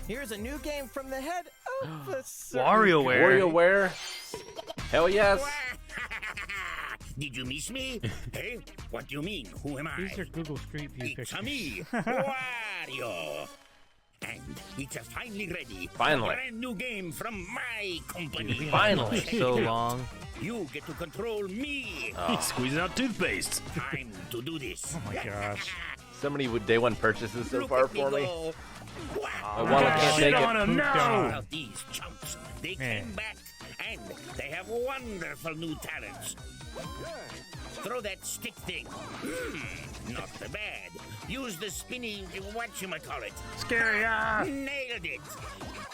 Here's a new game from the head of a WarioWare. WarioWare. Hell yes. Did you miss me? Hey, what do you mean? Who am I? These are Google Street View It's pictures. me, Wario. And it's finally ready. Finally. A brand new game from my company. Finally. So long. You get to control me. He's squeezing out toothpaste. Time to do this. Oh my gosh. So many day one purchases so Look far at for me. go. My wallet can't Shit take on it. him, Pooped on. no! Now these chumps, they Man. came back and they have wonderful new talents. Throw that stick thing. Not so bad. Use the spinny whatchamacallit. Scary, Nailed it.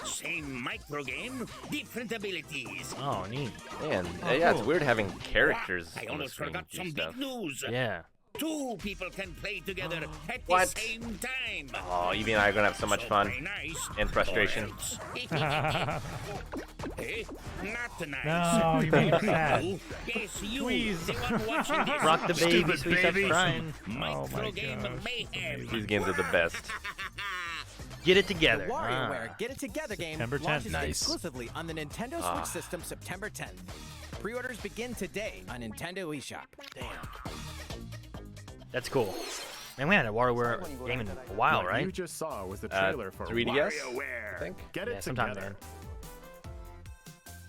Same micro game, different abilities. Oh, neat. Man, yeah, it's weird having characters I on the almost screen forgot do some stuff. big news. Yeah. Two people can play together at What? the same time. Oh, Evie and I are gonna have so much fun. Very nice. And frustration. Or else. Hey, not nice. No, you made him sad. Yes, you. Please. The one watching this. Rock the baby, Stupid sweet stop baby. crying. Oh my Micro game gosh. mayhem. These games are the best. Get it The together. WarioWare Get It Together game September 10th. launches Nice. exclusively on the Nintendo Switch system September 10th. Pre-orders begin today on Nintendo eShop. That's cool. Man, we had a WarioWare game in a while, What you right? just saw was the trailer for 3DS, WarioWare. I think. Get Yeah, It sometime Together.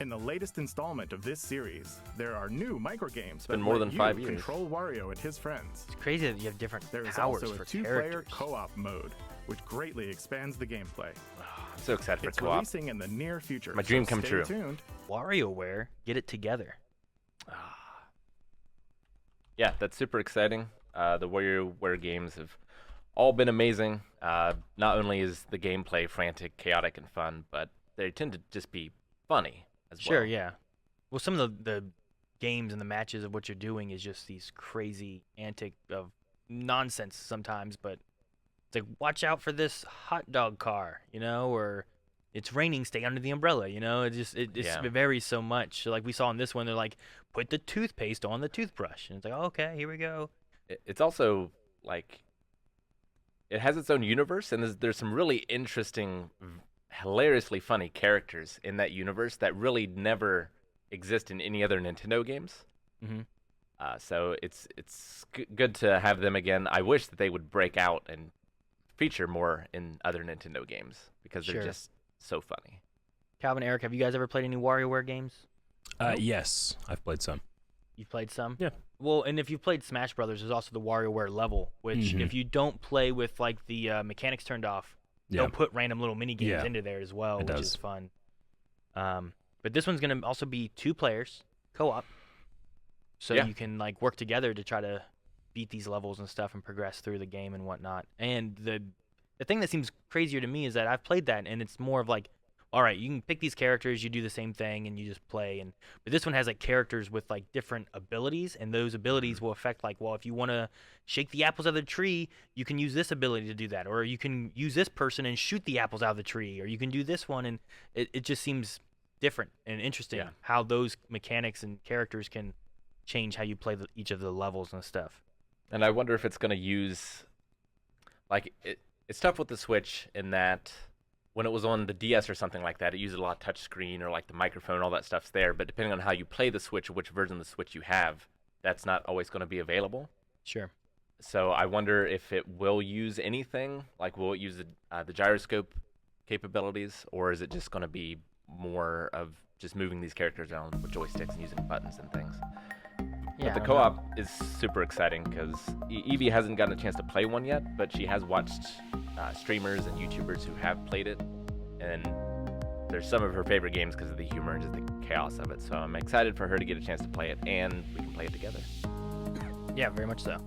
In the latest installment of this series, there are new microgames been that more let than you 5 years. control Wario and his friends. It's crazy that you have different There is powers also for a two-player characters. co-op mode, which greatly expands the gameplay. I'm so excited for It's co-op. releasing in the near future. My dream so come stay true. Tuned. WarioWare, get it together. Yeah, that's super exciting. The WarioWare games have all been amazing. Not only is the gameplay frantic, chaotic, and fun, but they tend to just be funny as well. Sure, yeah. Well, some of the games and the matches of what you're doing is just these crazy antic of nonsense sometimes, but it's like, watch out for this hot dog car, you know, or it's raining, stay under the umbrella, you know. It Yeah. varies so much. So, like we saw in this one, they're like, put the toothpaste on the toothbrush, and it's like, oh, okay, here we go. It's also like it has its own universe, and there's some really interesting, hilariously funny characters in that universe that really never exist in any other Nintendo games. Mm-hmm. So it's good to have them again. I wish that they would break out and feature more in other Nintendo games because they're Sure. just so funny. Calvin, Eric, have you guys ever played any WarioWare games? Yes, I've played some. You've played some? Yeah. Well, and if you've played Smash Brothers, there's also the WarioWare level, which Mhm. if you don't play with like the mechanics turned off, Yeah. they'll put random little mini games Yeah. into there as well, It which does. is fun. But this one's gonna also be 2 players, co-op, so Yeah. you can like work together to try to beat these levels and stuff and progress through the game and whatnot. And the thing that seems crazier to me is that I've played that and it's more of like, all right, you can pick these characters, you do the same thing, and you just play. But this one has like characters with like different abilities, and those abilities will affect like, well, if you want to shake the apples out of the tree, you can use this ability to do that, or you can use this person and shoot the apples out of the tree, or you can do this one, and it just seems different and interesting Yeah. how those mechanics and characters can change how you play each of the levels and stuff. And I wonder if it's going to use, like, it's tough with the Switch in that when it was on the DS or something like that, it used a lot of touch screen or like the microphone, all that stuff's there. But depending on how you play the Switch or which version of the Switch you have, that's not always going to be available. Sure. So I wonder if it will use anything, like will it use the gyroscope capabilities, or is it just going to be more of just moving these characters around with joysticks and using buttons and things? Yeah, But the I don't know. co-op is super exciting because Evie hasn't gotten a chance to play one yet, but she has watched streamers and YouTubers who have played it, and there's some of her favorite games because of the humor and just the chaos of it. So I'm excited for her to get a chance to play it, and we can play it together. Yeah, very much so.